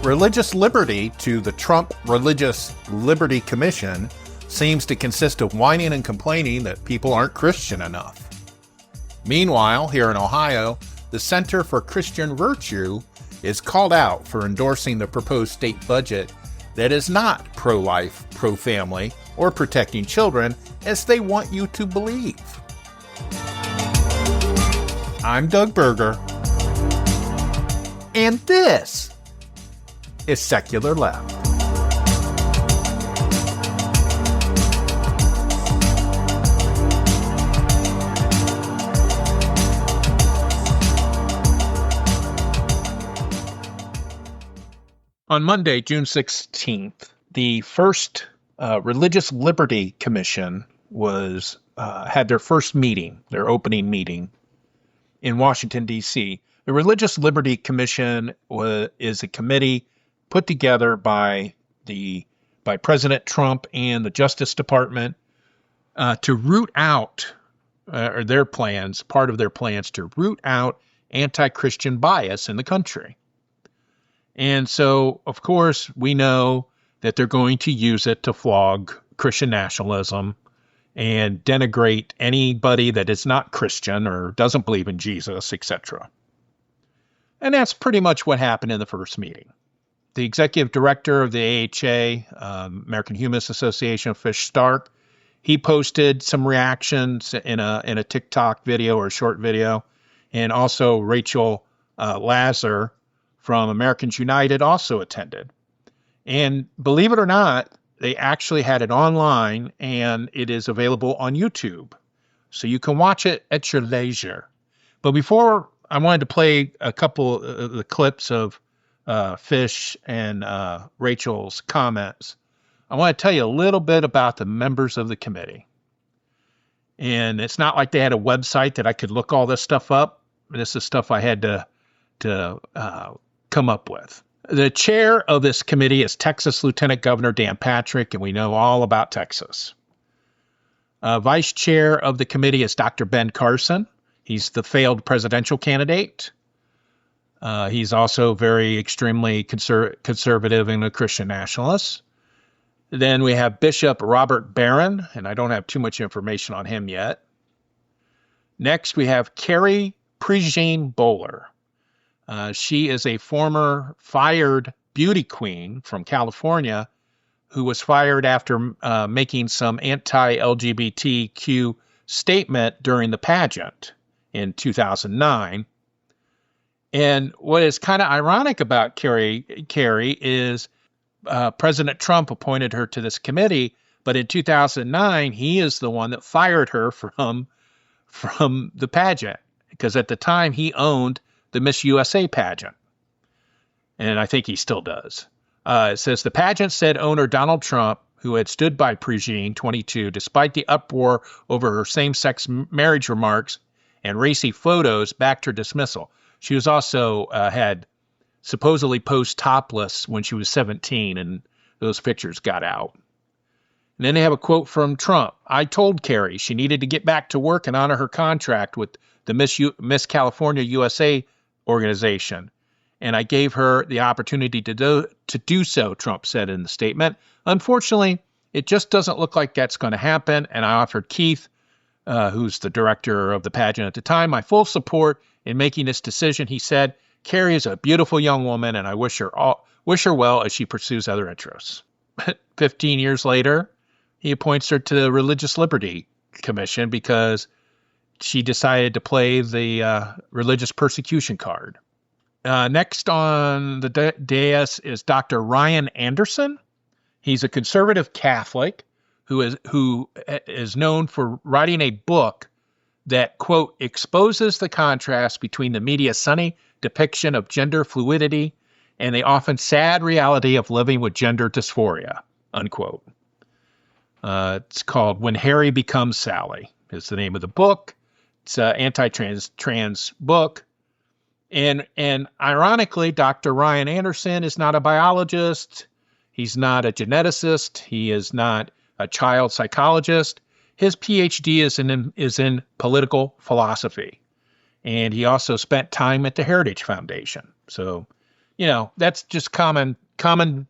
Religious liberty to the Trump Religious Liberty Commission seems to consist of whining and complaining that people aren't Christian enough. Meanwhile, here in Ohio, the Center for Christian Virtue is called out for endorsing the proposed state budget that is not pro-life, pro-family, or protecting children as they want you to believe. I'm Doug Berger, and this is Secular Left. On Monday, June 16th, the first Religious Liberty Commission had their first meeting, their opening meeting in Washington, D.C. The Religious Liberty Commission is a committee put together by President Trump and the Justice Department to root out, or their plans, part of their plans to root out anti-Christian bias in the country. And so, of course, we know that they're going to use it to flog Christian nationalism and denigrate anybody that is not Christian or doesn't believe in Jesus, etc. And that's pretty much what happened in the first meeting. The executive director of the AHA, American Humanist Association, Fish Stark, he posted some reactions in a TikTok video or a short video, and also Rachel Lazar from Americans United also attended. And believe it or not, they actually had it online, and it is available on YouTube. So you can watch it at your leisure. But before, I wanted to play a couple of the clips of Fish and Rachel's comments. I want to tell you a little bit about the members of the committee. And it's not like they had a website that I could look all this stuff up. This is stuff I had to come up with. The chair of this committee is Texas Lieutenant Governor Dan Patrick, and we know all about Texas. Vice chair of the committee is Dr. Ben Carson. He's the failed presidential candidate. He's also very extremely conservative and a Christian nationalist. Then we have Bishop Robert Barron, and I don't have too much information on him yet. Next, we have Carrie Prejean Bowler. She is a former fired beauty queen from California who was fired after making some anti-LGBTQ statement during the pageant in 2009. And what is kind of ironic about Carrie is President Trump appointed her to this committee, but in 2009, he is the one that fired her from the pageant, because at the time he owned the Miss USA pageant. And I think he still does. It says, the pageant said owner Donald Trump, who had stood by Prejean, 22, despite the uproar over her same-sex marriage remarks and racy photos, backed her dismissal. She was also had supposedly posed topless when she was 17, and those pictures got out. And then they have a quote from Trump. I told Carrie she needed to get back to work and honor her contract with the Miss California USA organization, and I gave her the opportunity to do so, Trump said in the statement. Unfortunately, it just doesn't look like that's going to happen, and I offered Keith, who's the director of the pageant at the time, my full support in making this decision. He said, Carrie is a beautiful young woman, and I wish her well as she pursues other interests. 15 years later, he appoints her to the Religious Liberty Commission because she decided to play the religious persecution card. Next on the dais is Dr. Ryan Anderson. He's a conservative Catholic who is known for writing a book that, quote, exposes the contrast between the media's sunny depiction of gender fluidity and the often sad reality of living with gender dysphoria, unquote. It's called When Harry Becomes Sally is the name of the book. It's an anti-trans book. And ironically, Dr. Ryan Anderson is not a biologist. He's not a geneticist. He is not a child psychologist. His PhD is in political philosophy. And he also spent time at the Heritage Foundation. So, that's just common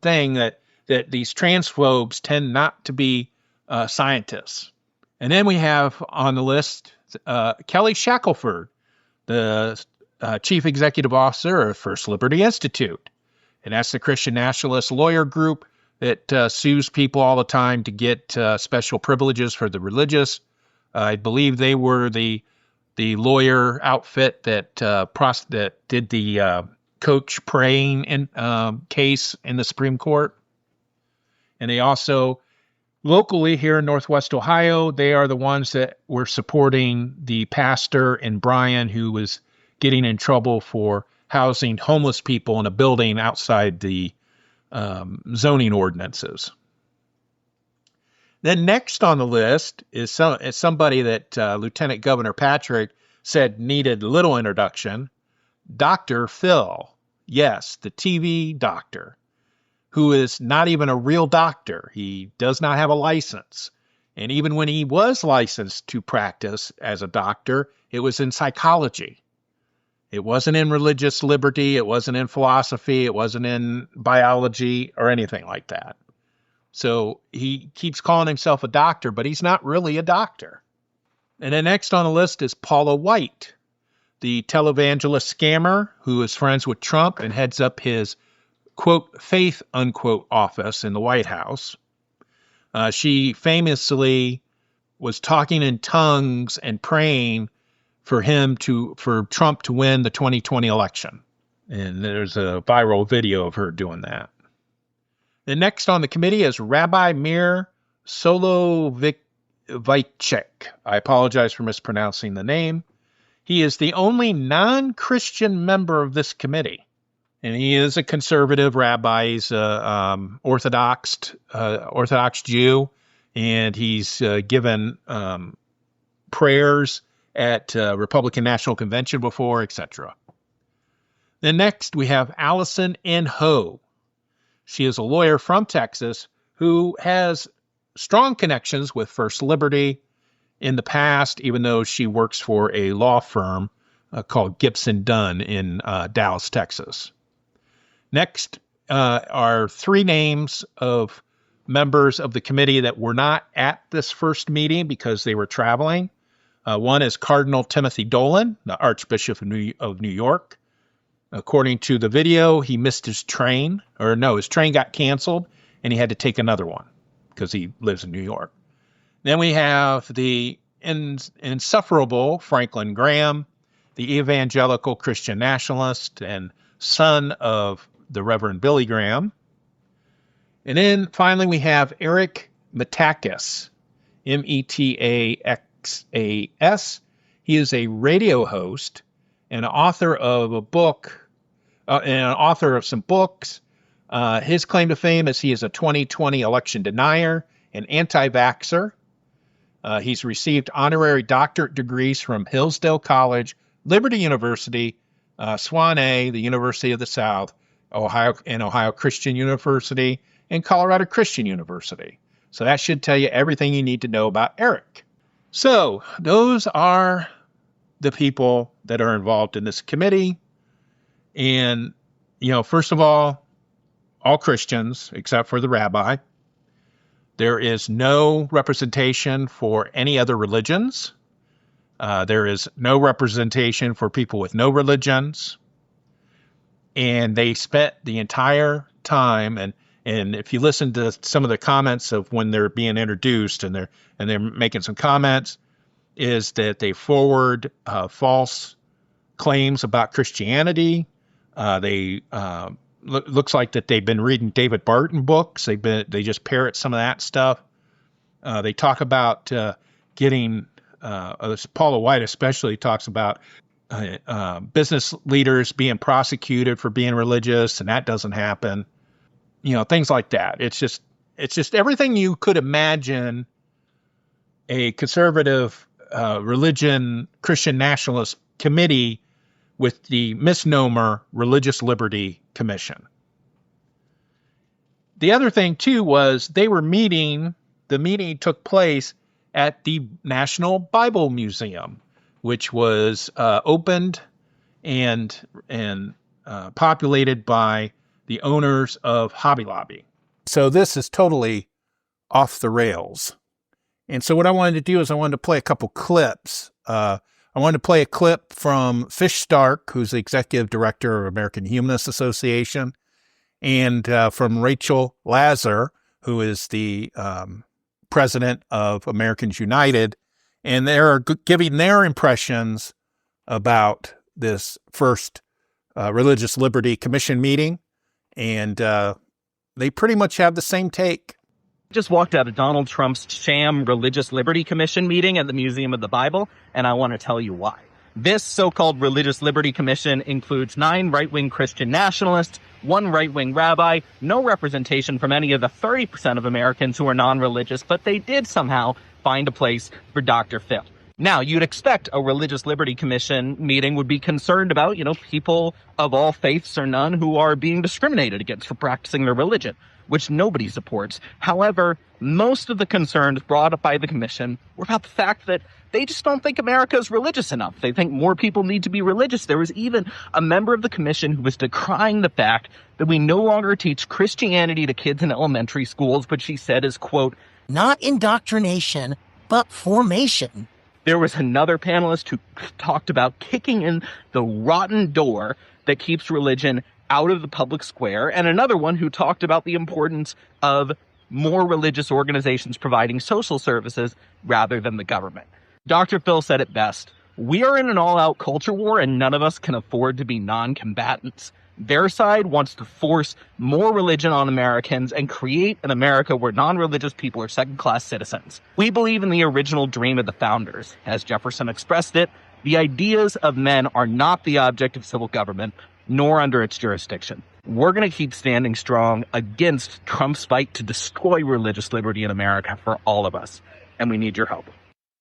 thing that these transphobes tend not to be scientists. And then we have on the list Kelly Shackelford, the chief executive officer of First Liberty Institute. And that's the Christian nationalist lawyer group that sues people all the time to get special privileges for the religious. I believe they were the lawyer outfit that did the coach praying case in the Supreme Court. And they also, locally here in Northwest Ohio, they are the ones that were supporting the pastor in Bryan who was getting in trouble for housing homeless people in a building outside the zoning ordinances. Then next on the list is somebody that Lieutenant Governor Patrick said needed little introduction, Dr. Phil. Yes, the TV doctor, who is not even a real doctor. He does not have a license. And even when he was licensed to practice as a doctor, it was in psychology. It wasn't in religious liberty. It wasn't in philosophy. It wasn't in biology or anything like that. So he keeps calling himself a doctor, but he's not really a doctor. And then next on the list is Paula White, the televangelist scammer who is friends with Trump and heads up his, quote, faith, unquote, office in the White House. She famously was talking in tongues and praying for Trump to win the 2020 election. And there's a viral video of her doing that. The next on the committee is Rabbi Mir Soloveitchik. I apologize for mispronouncing the name. He is the only non-Christian member of this committee. And he is a conservative rabbi. He's an Orthodox Jew. And he's given prayers at Republican National Convention before, etc. Then next we have Allison N. Ho. She is a lawyer from Texas who has strong connections with First Liberty in the past, even though she works for a law firm called Gibson Dunn in Dallas, Texas. Next are three names of members of the committee that were not at this first meeting because they were traveling. One is Cardinal Timothy Dolan, the Archbishop of New York. According to the video, he missed his train. His train got canceled, and he had to take another one because he lives in New York. Then we have the insufferable Franklin Graham, the evangelical Christian nationalist and son of the Reverend Billy Graham. And then finally we have Eric Metakis, Metaxas. He is a radio host and an author of a book, and an author of some books. His claim to fame is he is a 2020 election denier, an anti-vaxxer. He's received honorary doctorate degrees from Hillsdale College, Liberty University, Swanee, the University of the South, Ohio Christian University, and Colorado Christian University. So that should tell you everything you need to know about Eric. So those are the people that are involved in this committee. And, first of all Christians except for the rabbi. There is no representation for any other religions. There is no representation for people with no religions. And they spent the entire time, and if you listen to some of the comments of when they're being introduced and they're making some comments, is that they forward false claims about Christianity. Looks like that they've been reading David Barton books. They just parrot some of that stuff. They talk about getting Paula White especially talks about business leaders being prosecuted for being religious, and that doesn't happen. Things like that. It's just everything you could imagine a conservative religion Christian nationalist committee with the misnomer Religious Liberty Commission. The other thing too was the meeting took place at the National Bible Museum, which was opened and populated by the owners of Hobby Lobby. So this is totally off the rails. And so what I wanted to do is I wanted to play a couple clips. I wanted to play a clip from Fish Stark, who's the executive director of American Humanist Association, and from Rachel Lazar, who is the president of Americans United. And they're giving their impressions about this first Religious Liberty Commission meeting. And they pretty much have the same take. Just walked out of Donald Trump's sham Religious Liberty Commission meeting at the Museum of the Bible, and I want to tell you why. This so-called Religious Liberty Commission includes 9 right-wing Christian nationalists, 1 right-wing rabbi, no representation from any of the 30% of Americans who are non-religious, but they did somehow find a place for Dr. Phil. Now, you'd expect a Religious Liberty Commission meeting would be concerned about, people of all faiths or none who are being discriminated against for practicing their religion, which nobody supports. However, most of the concerns brought up by the commission were about the fact that they just don't think America is religious enough. They think more people need to be religious. There was even a member of the commission who was decrying the fact that we no longer teach Christianity to kids in elementary schools, but she said is, quote, not indoctrination, but formation. There was another panelist who talked about kicking in the rotten door that keeps religion out of the public square, and another one who talked about the importance of more religious organizations providing social services rather than the government. Dr. Phil said it best. We are in an all-out culture war, and none of us can afford to be non-combatants. Their side wants to force more religion on Americans and create an America where non-religious people are second-class citizens. We believe in the original dream of the founders. As Jefferson expressed it, the ideas of men are not the object of civil government, nor under its jurisdiction. We're going to keep standing strong against Trump's fight to destroy religious liberty in America for all of us, and we need your help.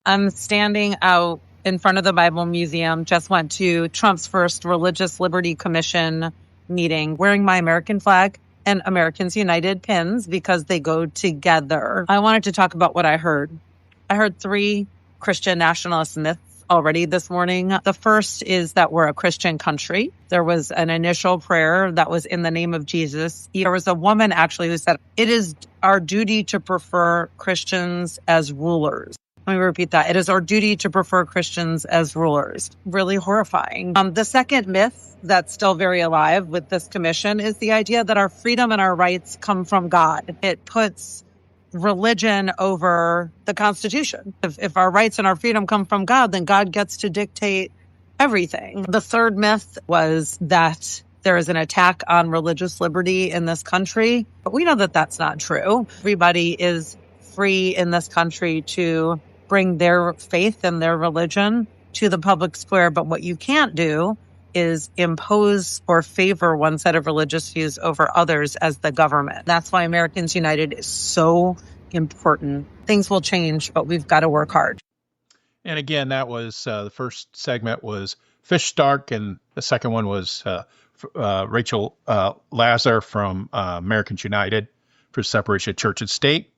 I'm standing out in front of the Bible Museum, just went to Trump's first Religious Liberty Commission meeting, wearing my American flag and Americans United pins because they go together. I wanted to talk about what I heard. I heard 3 Christian nationalist myths already this morning. The first is that we're a Christian country. There was an initial prayer that was in the name of Jesus. There was a woman actually who said, it is our duty to prefer Christians as rulers. Let me repeat that. It is our duty to prefer Christians as rulers. Really horrifying. The second myth that's still very alive with this commission is the idea that our freedom and our rights come from God. It puts religion over the Constitution. If our rights and our freedom come from God, then God gets to dictate everything. The third myth was that there is an attack on religious liberty in this country. But we know that that's not true. Everybody is free in this country to bring their faith and their religion to the public square. But what you can't do is impose or favor one set of religious views over others as the government. That's why Americans United is so important. Things will change, but we've got to work hard. And again, that was the first segment was Fish Stark, and the second one was Rachel Lazar from Americans United for Separation of Church and State.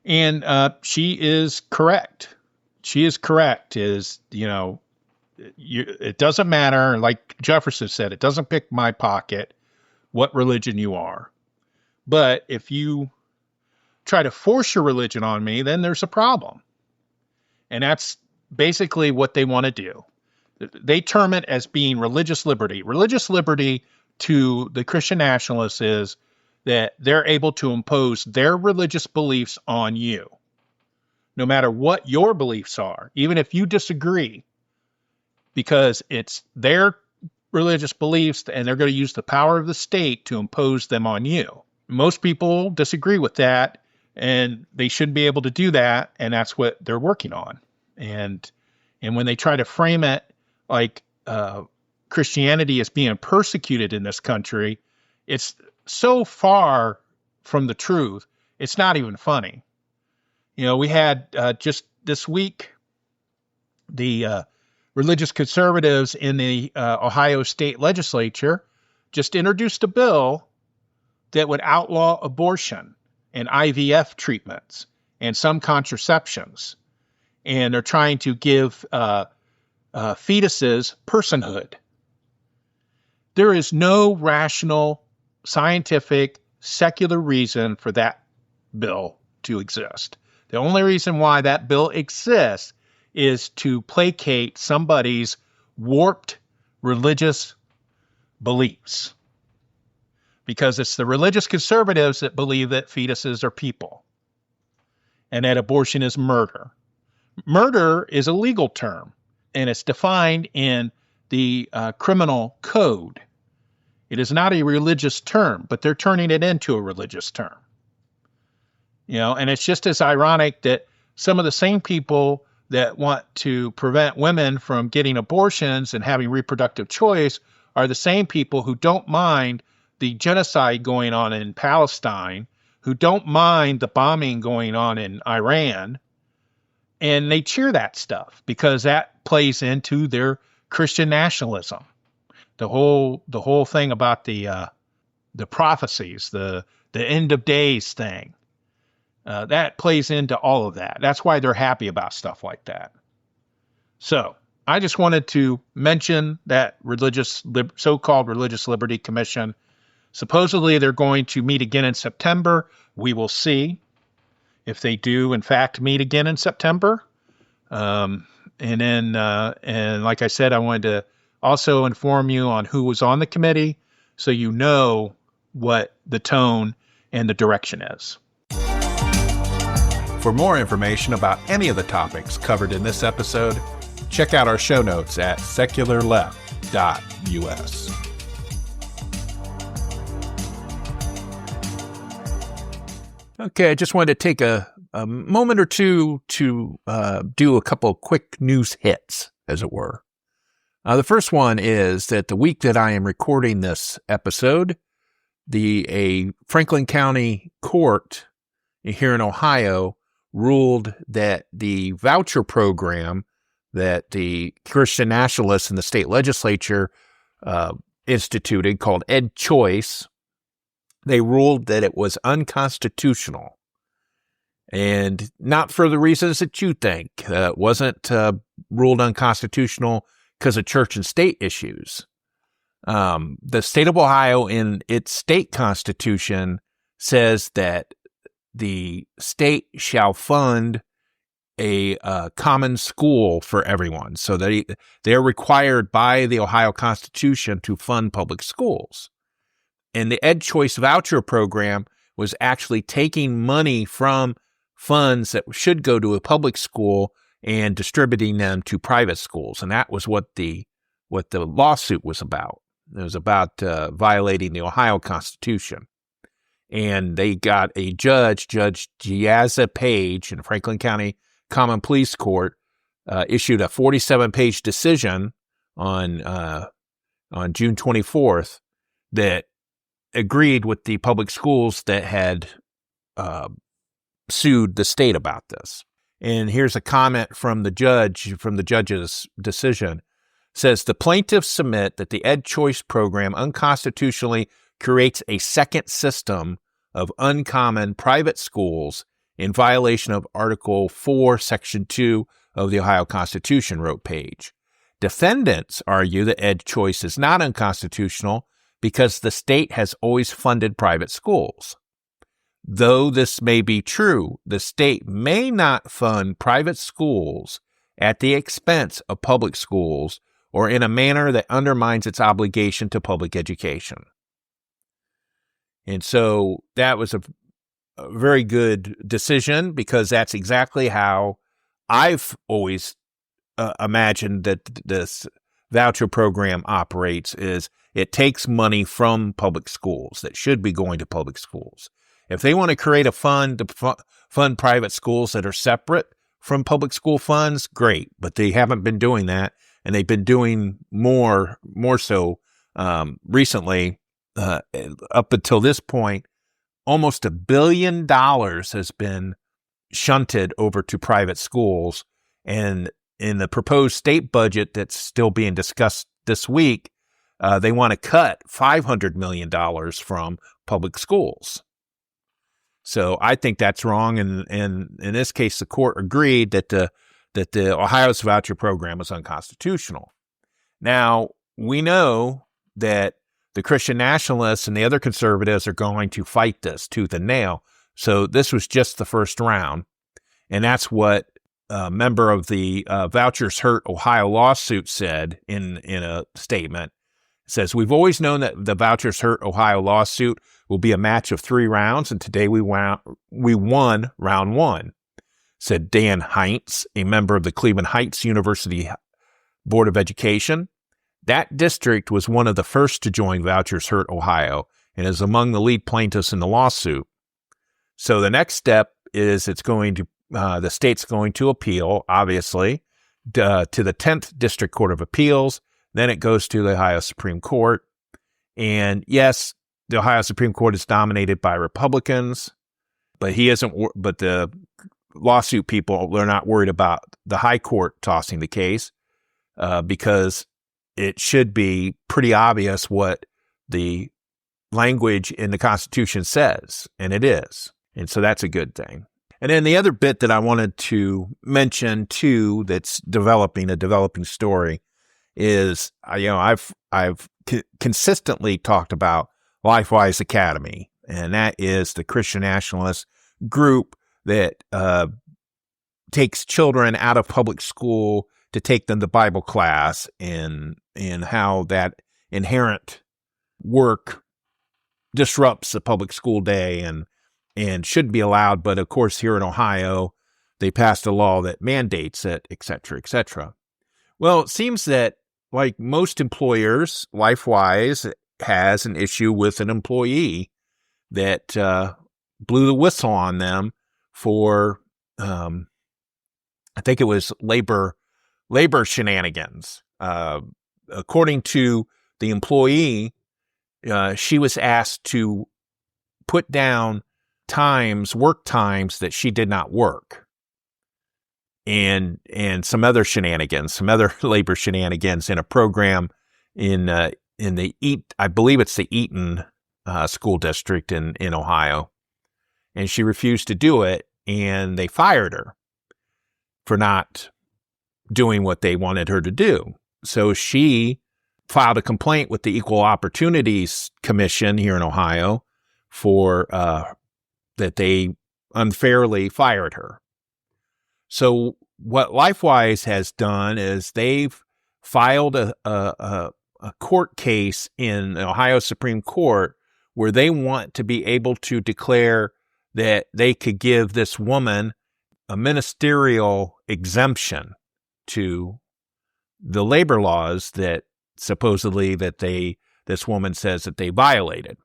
And she is correct. She is correct. It doesn't matter, like Jefferson said, it doesn't pick my pocket what religion you are. But if you try to force your religion on me, then there's a problem. And that's basically what they want to do. They term it as being religious liberty. Religious liberty to the Christian nationalists is that they're able to impose their religious beliefs on you, no matter what your beliefs are, even if you disagree, because it's their religious beliefs and they're going to use the power of the state to impose them on you. Most people disagree with that, and they shouldn't be able to do that, and that's what they're working on. And when they try to frame it like Christianity is being persecuted in this country, it's so far from the truth, it's not even funny. We had just this week, the religious conservatives in the Ohio state legislature just introduced a bill that would outlaw abortion and IVF treatments and some contraceptions. And they're trying to give fetuses personhood. There is no rational, scientific, secular reason for that bill to exist. The only reason why that bill exists is to placate somebody's warped religious beliefs. Because it's the religious conservatives that believe that fetuses are people and that abortion is murder. Murder is a legal term, and it's defined in the criminal code. It is not a religious term, but they're turning it into a religious term. And it's just as ironic that some of the same people that want to prevent women from getting abortions and having reproductive choice are the same people who don't mind the genocide going on in Palestine, who don't mind the bombing going on in Iran, and they cheer that stuff because that plays into their Christian nationalism. The whole thing about the prophecies, the end of days thing, that plays into all of that. That's why they're happy about stuff like that. So I just wanted to mention that so-called Religious Liberty Commission. Supposedly they're going to meet again in September. We will see if they do, in fact, meet again in September. And like I said, I wanted to also inform you on who was on the committee so you know what the tone and the direction is. For more information about any of the topics covered in this episode, check out our show notes at secularleft.us. Okay, I just wanted to take a moment or two to do a couple of quick news hits, as it were. The first one is that the week that I am recording this episode, a Franklin County court here in Ohio ruled that the voucher program that the Christian nationalists in the state legislature instituted, called Ed Choice, they ruled that it was unconstitutional. And not for the reasons that you think. It wasn't ruled unconstitutional because of church and state issues. The state of Ohio, in its state constitution, says that the state shall fund a common school for everyone. So they're required by the Ohio Constitution to fund public schools. And the Ed Choice voucher program was actually taking money from funds that should go to a public school and distributing them to private schools. And that was what the lawsuit was about. It was about violating the Ohio Constitution. And they got a Judge Giazza Page in Franklin County Common Pleas Court, issued a 47-page decision on June 24th that agreed with the public schools that had sued the state about this. And here's a comment from the judge's decision. It says, the plaintiffs submit that the Ed Choice program unconstitutionally creates a second system of uncommon private schools in violation of Article 4, Section 2 of the Ohio Constitution, wrote Page. Defendants argue that Ed Choice is not unconstitutional because the state has always funded private schools. Though this may be true, the state may not fund private schools at the expense of public schools or in a manner that undermines its obligation to public education. And so that was a very good decision, because that's exactly how I've always imagined that this voucher program operates. Is it takes money from public schools that should be going to public schools. If they want to create a fund to fund private schools that are separate from public school funds, great, but they haven't been doing that, and they've been doing more so recently. Up until this point, almost $1 billion has been shunted over to private schools. And in the proposed state budget that's still being discussed this week, they want to cut $500 million from public schools. So I think that's wrong. And in this case, the court agreed that the Ohio's voucher program was unconstitutional. Now, we know that the Christian nationalists and the other conservatives are going to fight this tooth and nail. So this was just the first round. And that's what a member of the Vouchers Hurt Ohio lawsuit said in a statement. It says, "We've always known that the Vouchers Hurt Ohio lawsuit will be a match of 3 rounds, and today we won round 1, said Dan Heinz, a member of the Cleveland Heights University Board of Education. That district was one of the first to join Vouchers Hurt Ohio and is among the lead plaintiffs in the lawsuit. So the next step is the state's going to appeal, obviously, to the 10th District Court of Appeals. Then it goes to the Ohio Supreme Court. And yes, the Ohio Supreme Court is dominated by Republicans, but the lawsuit people, they're not worried about the high court tossing the case because it should be pretty obvious what the language in the Constitution says, and it is. And so that's a good thing. And then the other bit that I wanted to mention too, that's a developing story, is I've consistently talked about LifeWise Academy, and that is the Christian nationalist group that takes children out of public school to take them to Bible class, and how that inherent work disrupts the public school day and shouldn't be allowed. But of course, here in Ohio, they passed a law that mandates it, et cetera, et cetera. Well, it seems that, like most employers, LifeWise has an issue with an employee that blew the whistle on them for, I think it was labor shenanigans. According to the employee, she was asked to put down work times that she did not work, and some other shenanigans, some other labor shenanigans in a program in I believe it's the Eaton school district in Ohio, and she refused to do it, and they fired her for not doing what they wanted her to do. So she filed a complaint with the Equal Opportunities Commission here in Ohio for that they unfairly fired her. So what LifeWise has done is they've filed a court case in the Ohio Supreme Court where they want to be able to declare that they could give this woman a ministerial exemption to the labor laws that supposedly this woman says that they violated.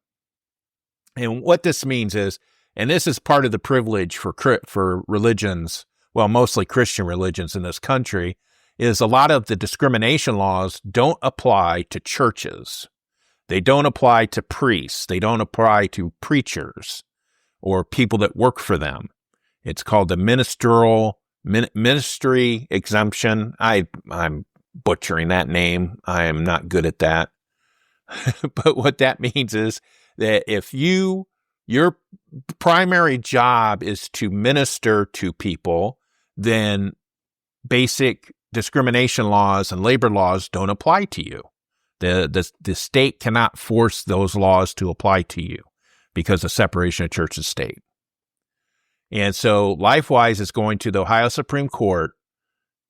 And what this means is, and this is part of the privilege for religions, well, mostly Christian religions in this country, is a lot of the discrimination laws don't apply to churches. They don't apply to priests. They don't apply to preachers or people that work for them. It's called the ministry exemption. I'm butchering that name. I am not good at that. But what that means is that if your primary job is to minister to people, then basic discrimination laws and labor laws don't apply to you. The state cannot force those laws to apply to you because of separation of church and state. And so LifeWise is going to the Ohio Supreme Court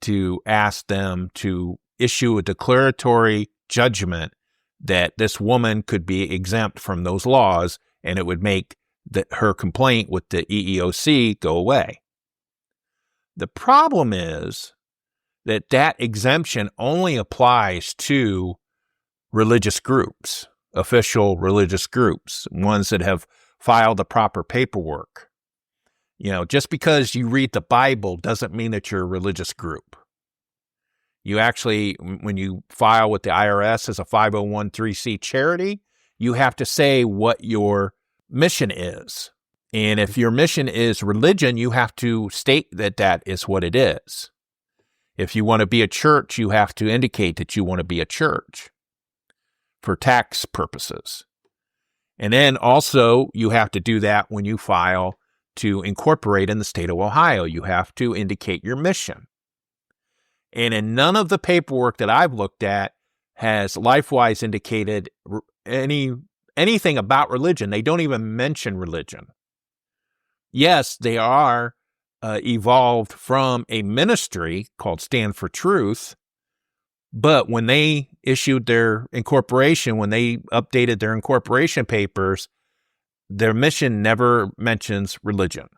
to ask them to issue a declaratory judgment that this woman could be exempt from those laws, and it would make her complaint with the EEOC go away. The problem is that exemption only applies to religious groups, official religious groups, ones that have filed the proper paperwork. Just because you read the Bible doesn't mean that you're a religious group. You actually, when you file with the IRS as a 501(c)(3) charity, you have to say what your mission is. And if your mission is religion, you have to state that is what it is. If you want to be a church, you have to indicate that you want to be a church for tax purposes. And then also you have to do that when you file to incorporate in the state of Ohio. You have to indicate your mission. And in none of the paperwork that I've looked at has LifeWise indicated anything about religion. They don't even mention religion. Yes, they are evolved from a ministry called Stand for Truth, but when they issued their incorporation, when they updated their incorporation papers, their mission never mentions religion.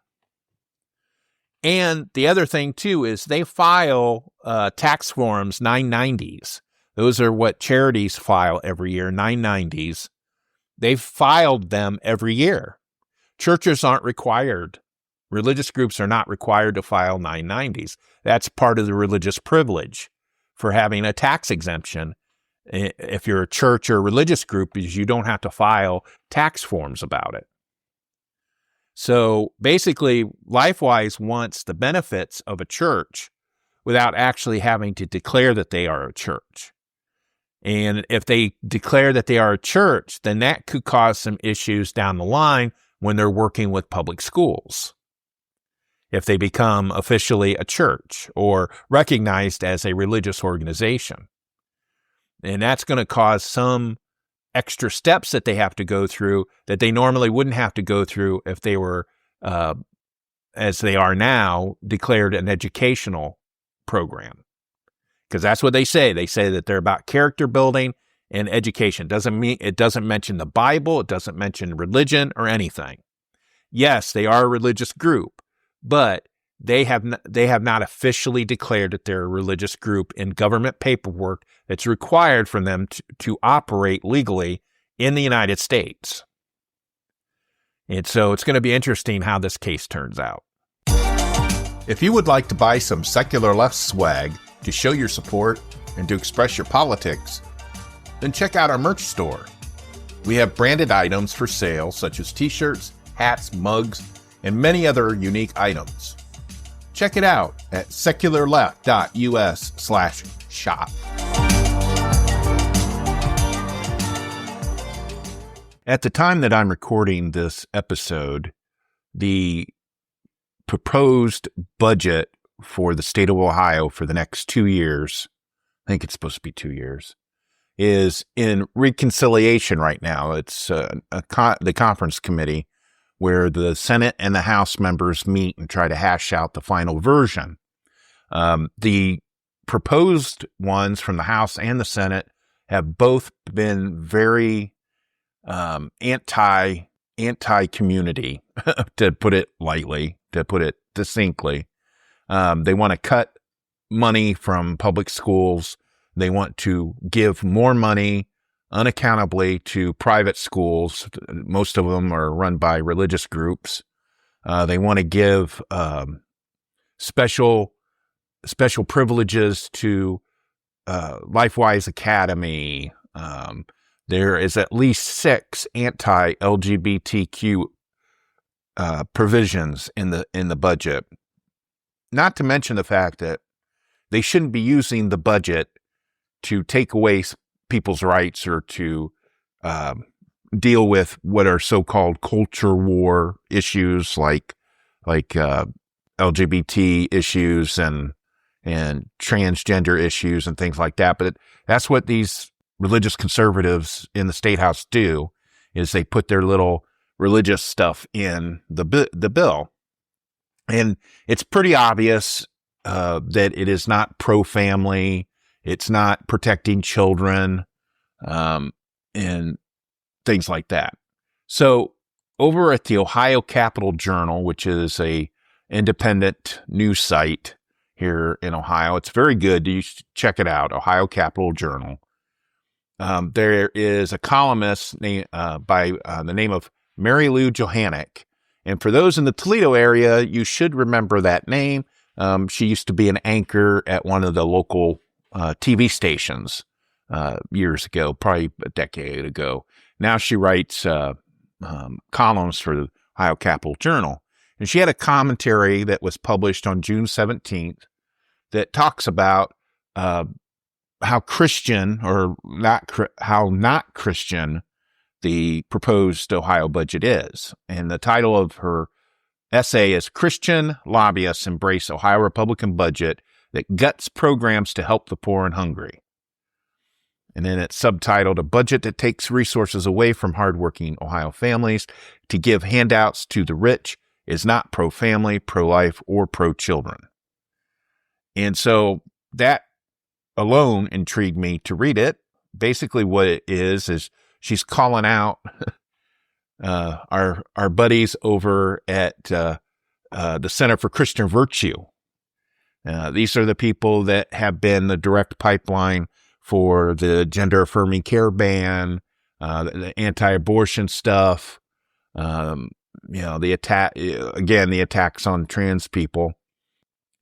And the other thing, too, is they file tax forms 990s. Those are what charities file every year, 990s. They've filed them every year. Churches aren't required. Religious groups are not required to file 990s. That's part of the religious privilege for having a tax exemption. If you're a church or a religious group, is you don't have to file tax forms about it. So basically, LifeWise wants the benefits of a church without actually having to declare that they are a church. And if they declare that they are a church, then that could cause some issues down the line when they're working with public schools. If they become officially a church or recognized as a religious organization. And that's going to cause some extra steps that they have to go through that they normally wouldn't have to go through if they were, as they are now, declared an educational program. Because that's what they say. They say that they're about character building and education. It doesn't mention the Bible. It doesn't mention religion or anything. Yes, they are a religious group, but they have not officially declared that they're a religious group in government paperwork that's required from them to operate legally in the United States. And so it's going to be interesting how this case turns out. If you would like to buy some secular left swag to show your support and to express your politics, then check out our merch store. We have branded items for sale such as t-shirts, hats, mugs, and many other unique items. Check it out at secularleft.us/shop. At the time that I'm recording this episode, the proposed budget for the state of Ohio for the next 2 years, I think it's supposed to be 2 years, is in reconciliation right now. It's the conference committee where the Senate and the House members meet and try to hash out the final version. The proposed ones from the House and the Senate have both been very anti-community, to put it lightly, to put it succinctly. They want to cut money from public schools. They want to give more money unaccountably to private schools. Most of them are run by religious groups. They want to give special privileges to LifeWise Academy. There is at least 6 anti-LGBTQ provisions in the budget. Not to mention the fact that they shouldn't be using the budget to take away people's rights or to deal with what are so-called culture war issues like LGBT issues and transgender issues and things like that. But that's what these religious conservatives in the State House do, is they put their little religious stuff in the bill. And it's pretty obvious that it is not pro-family. It's not protecting children, and things like that. So over at the Ohio Capital Journal, which is a independent news site here in Ohio, it's very good. You should check it out, Ohio Capital Journal. There is a columnist by the name of Mary Lou Johannick. And for those in the Toledo area, you should remember that name. She used to be an anchor at one of the local TV stations years ago, probably a decade ago. Now she writes columns for the Ohio Capital Journal. And she had a commentary that was published on June 17th that talks about how Christian or not Christian the proposed Ohio budget is. And the title of her essay is "Christian Lobbyists Embrace Ohio Republican Budget That Guts Programs to Help the Poor and Hungry." And then it's subtitled, "A Budget That Takes Resources Away from Hardworking Ohio Families to Give Handouts to the Rich is Not Pro-Family, Pro-Life, or Pro-Children." And so that alone intrigued me to read it. Basically what it is she's calling out our buddies over at the Center for Christian Virtue. These are the people that have been the direct pipeline for the gender-affirming care ban, the anti-abortion stuff, the attacks on trans people.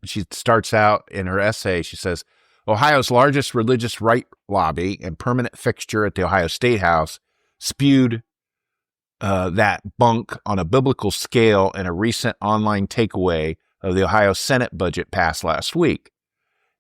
She starts out in her essay, she says, Ohio's largest religious right lobby and permanent fixture at the Ohio State House spewed that bunk on a biblical scale in a recent online takeaway of the Ohio Senate budget passed last week.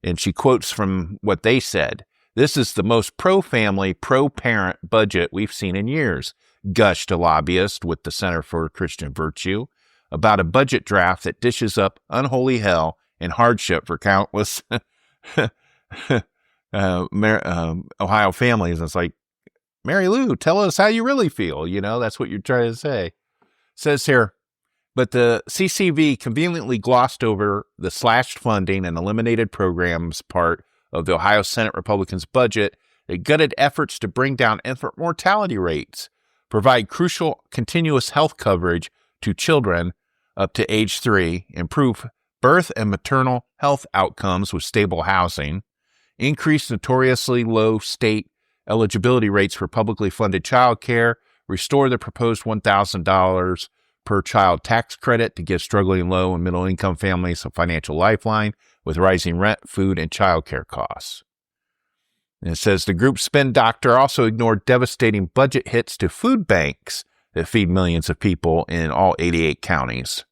And she quotes from what they said. "This is the most pro-family, pro-parent budget we've seen in years," gushed a lobbyist with the Center for Christian Virtue about a budget draft that dishes up unholy hell and hardship for countless Ohio families. It's like, Mary Lou, tell us how you really feel. That's what you're trying to say. It says here, but the CCV conveniently glossed over the slashed funding and eliminated programs part of the Ohio Senate Republicans' budget that gutted efforts to bring down infant mortality rates, provide crucial continuous health coverage to children up to age 3, improve birth and maternal health outcomes with stable housing, increase notoriously low state eligibility rates for publicly funded child care, restore the proposed $1,000 per child tax credit to give struggling low and middle income families a financial lifeline with rising rent, food, and child care costs. And it says the group's spin doctor also ignored devastating budget hits to food banks that feed millions of people in all 88 counties.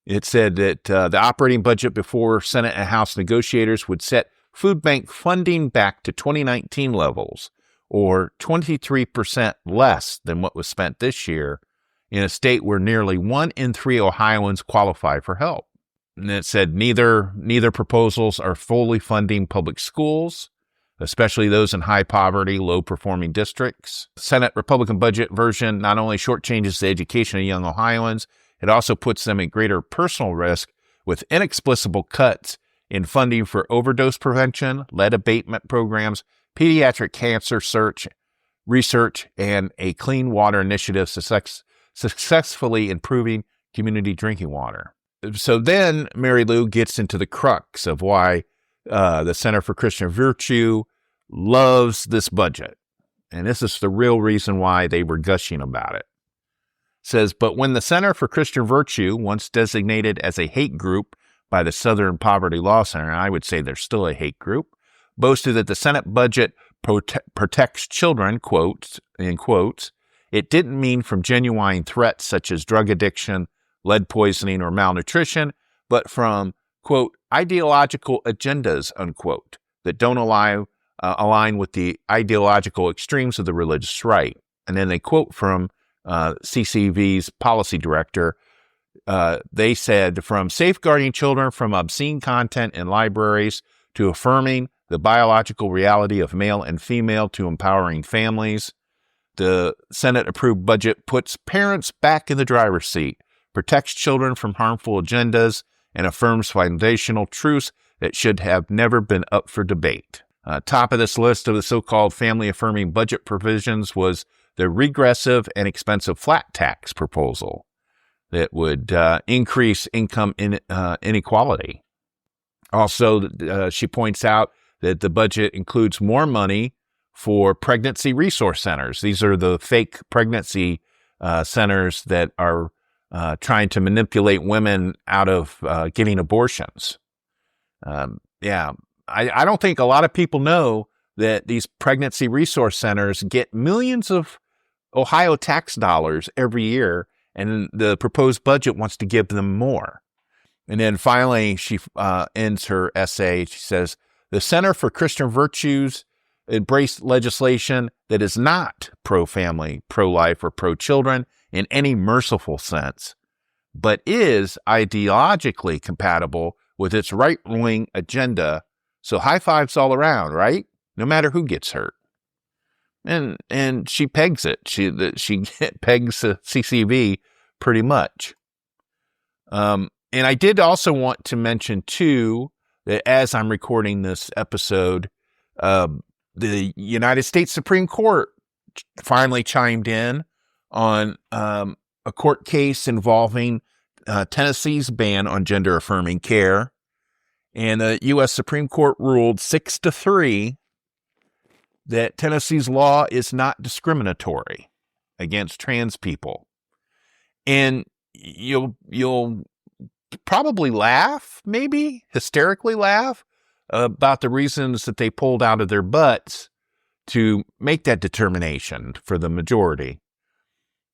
It said that the operating budget before Senate and House negotiators would set food bank funding back to 2019 levels, or 23% less than what was spent this year, in a state where nearly 1 in 3 Ohioans qualify for help. And it said neither proposals are fully funding public schools, especially those in high poverty, low performing districts. Senate Republican budget version not only shortchanges the education of young Ohioans, it also puts them at greater personal risk with inexplicable cuts in funding for overdose prevention, lead abatement programs, pediatric cancer research, and a clean water initiative successfully improving community drinking water. So then Mary Lou gets into the crux of why the Center for Christian Virtue loves this budget. And this is the real reason why they were gushing about it. It says, but when the Center for Christian Virtue, once designated as a hate group by the Southern Poverty Law Center, and I would say they're still a hate group, boasted that the Senate budget protects children, in quotes, it didn't mean from genuine threats such as drug addiction, lead poisoning, or malnutrition, but from, quote, ideological agendas, unquote, that don't align with the ideological extremes of the religious right. And then they quote from CCV's policy director. They said, from safeguarding children from obscene content in libraries to affirming the biological reality of male and female to empowering families, the Senate-approved budget puts parents back in the driver's seat, protects children from harmful agendas, and affirms foundational truths that should have never been up for debate. Top of this list of the so-called family-affirming budget provisions was the regressive and expensive flat tax proposal that would increase income inequality. Also, she points out that the budget includes more money for pregnancy resource centers. These are the fake pregnancy centers that are trying to manipulate women out of getting abortions. I don't think a lot of people know that these pregnancy resource centers get millions of Ohio tax dollars every year, and the proposed budget wants to give them more. And then finally, she ends her essay. She says, the Center for Christian Virtues embraced legislation that is not pro-family, pro-life, or pro-children in any merciful sense, but is ideologically compatible with its right-wing agenda. So high fives all around, right? no matter who gets hurt. And she pegs it. She pegs CCV pretty much. And I did also want to mention too that as I'm recording this episode, the United States Supreme Court finally chimed in on a court case involving Tennessee's ban on gender-affirming care, and the U.S. Supreme Court ruled 6-3 that Tennessee's law is not discriminatory against trans people. And you'll probably laugh, maybe hysterically laugh, about the reasons that they pulled out of their butts to make that determination for the majority.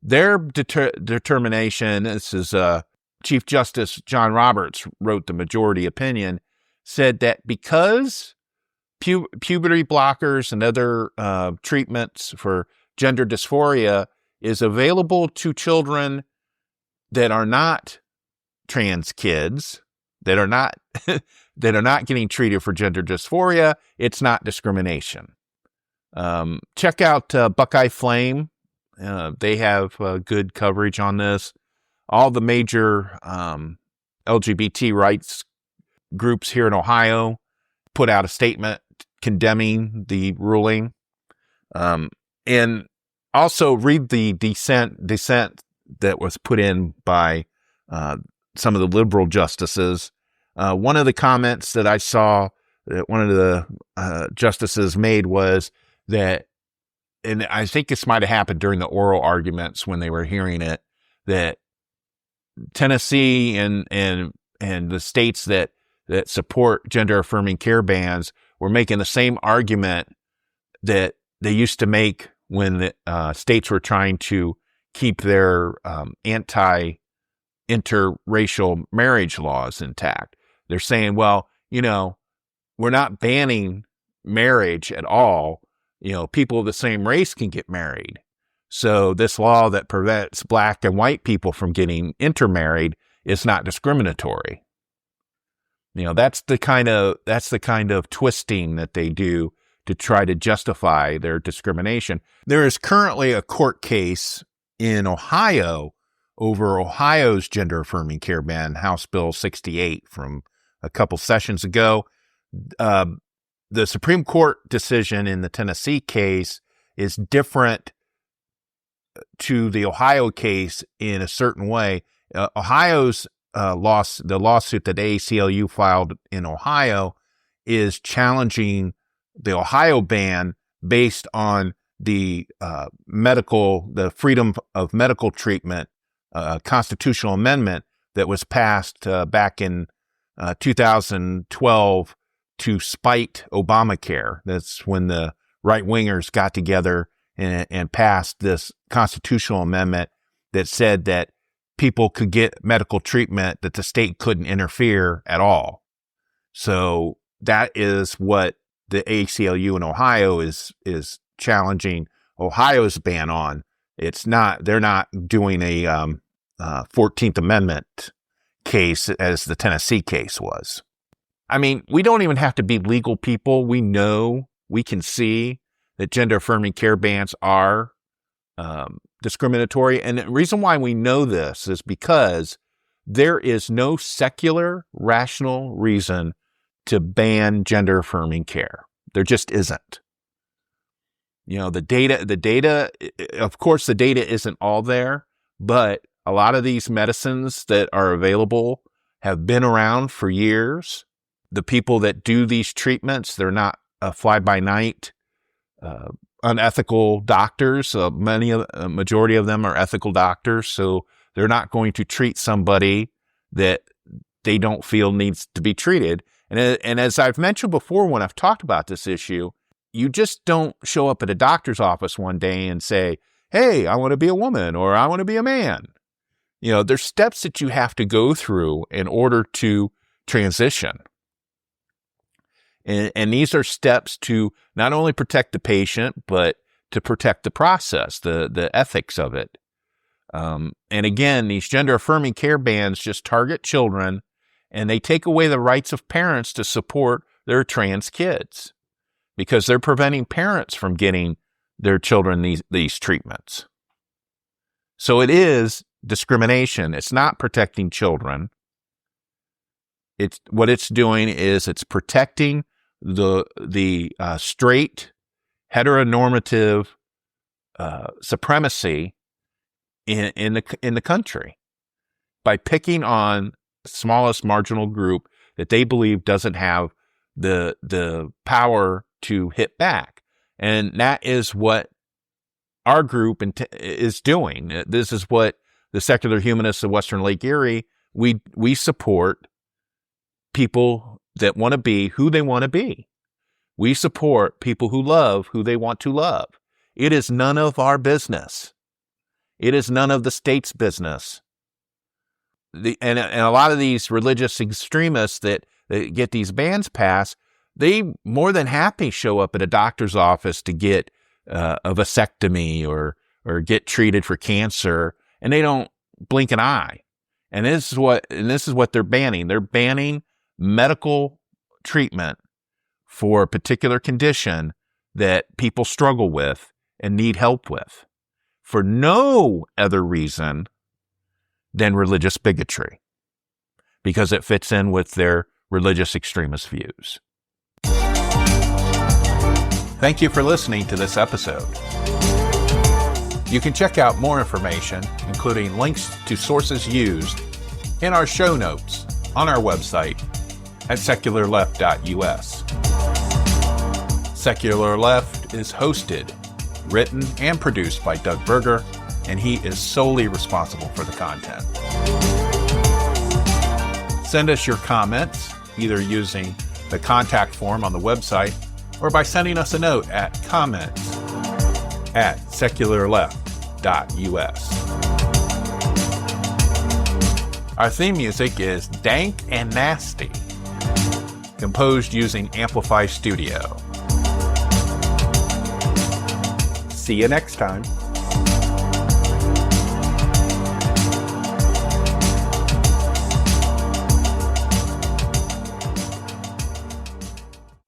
Their determination, this is Chief Justice John Roberts wrote the majority opinion, said that because puberty blockers and other treatments for gender dysphoria is available to children that are not trans kids, that are not getting treated for gender dysphoria, it's not discrimination. Check out Buckeye Flame. They have good coverage on this. All the major LGBT rights groups here in Ohio put out a statement condemning the ruling. And also read the dissent that was put in by some of the liberal justices. One of the comments that I saw that one of the justices made was that, and I think this might have happened during the oral arguments when they were hearing it, that Tennessee and the states that support gender-affirming care bans were making the same argument that they used to make when the states were trying to keep their anti-interracial marriage laws intact. They're saying, well, we're not banning marriage at all. People of the same race can get married. So this law that prevents black and white people from getting intermarried is not discriminatory. That's the kind of twisting that they do to try to justify their discrimination. There is currently a court case in Ohio over Ohio's gender-affirming care ban, House Bill 68 from a couple sessions ago. The Supreme Court decision in the Tennessee case is different to the Ohio case in a certain way. Ohio's the lawsuit that ACLU filed in Ohio is challenging the Ohio ban based on the freedom of medical treatment constitutional amendment that was passed back in 2012 to spite Obamacare. That's when the right-wingers got together and passed this constitutional amendment that said that people could get medical treatment, that the state couldn't interfere at all. So that is what the ACLU in Ohio is challenging Ohio's ban on. They're not doing a 14th Amendment case as the Tennessee case was. I mean, we don't even have to be legal people. We can see that gender-affirming care bans are discriminatory. And the reason why we know this is because there is no secular, rational reason to ban gender-affirming care. There just isn't. The data, of course, the data isn't all there, but a lot of these medicines that are available have been around for years. The people that do these treatments, they're not fly-by-night, unethical doctors. Majority of them are ethical doctors, so they're not going to treat somebody that they don't feel needs to be treated. And as I've mentioned before when I've talked about this issue, you just don't show up at a doctor's office one day and say, hey, I want to be a woman or I want to be a man. There's steps that you have to go through in order to transition. And these are steps to not only protect the patient, but to protect the process, the ethics of it. And again, these gender-affirming care bans just target children, and they take away the rights of parents to support their trans kids. because they're preventing parents from getting their children these treatments. So it is discrimination. It's not protecting children. What it's doing is it's protecting the straight, heteronormative supremacy in the country by picking on the smallest marginal group that they believe doesn't have the power to hit back. And that is what our group is doing. This is what the secular humanists of Western Lake Erie, we support people that want to be who they want to be. We support people who love who they want to love. It is none of our business. It is none of the state's business. And a lot of these religious extremists that get these bans passed, they more than happy show up at a doctor's office to get a vasectomy or get treated for cancer, and they don't blink an eye. And this is what they're banning. They're banning medical treatment for a particular condition that people struggle with and need help with for no other reason than religious bigotry, because it fits in with their religious extremist views. Thank you for listening to this episode. You can check out more information, including links to sources used, in our show notes on our website at secularleft.us. Secular Left is hosted, written, and produced by Doug Berger, and he is solely responsible for the content. Send us your comments, either using the contact form on the website or by sending us a note at comments@secularleft.us. Our theme music is Dank and Nasty, composed using Amplify Studio. See you next time.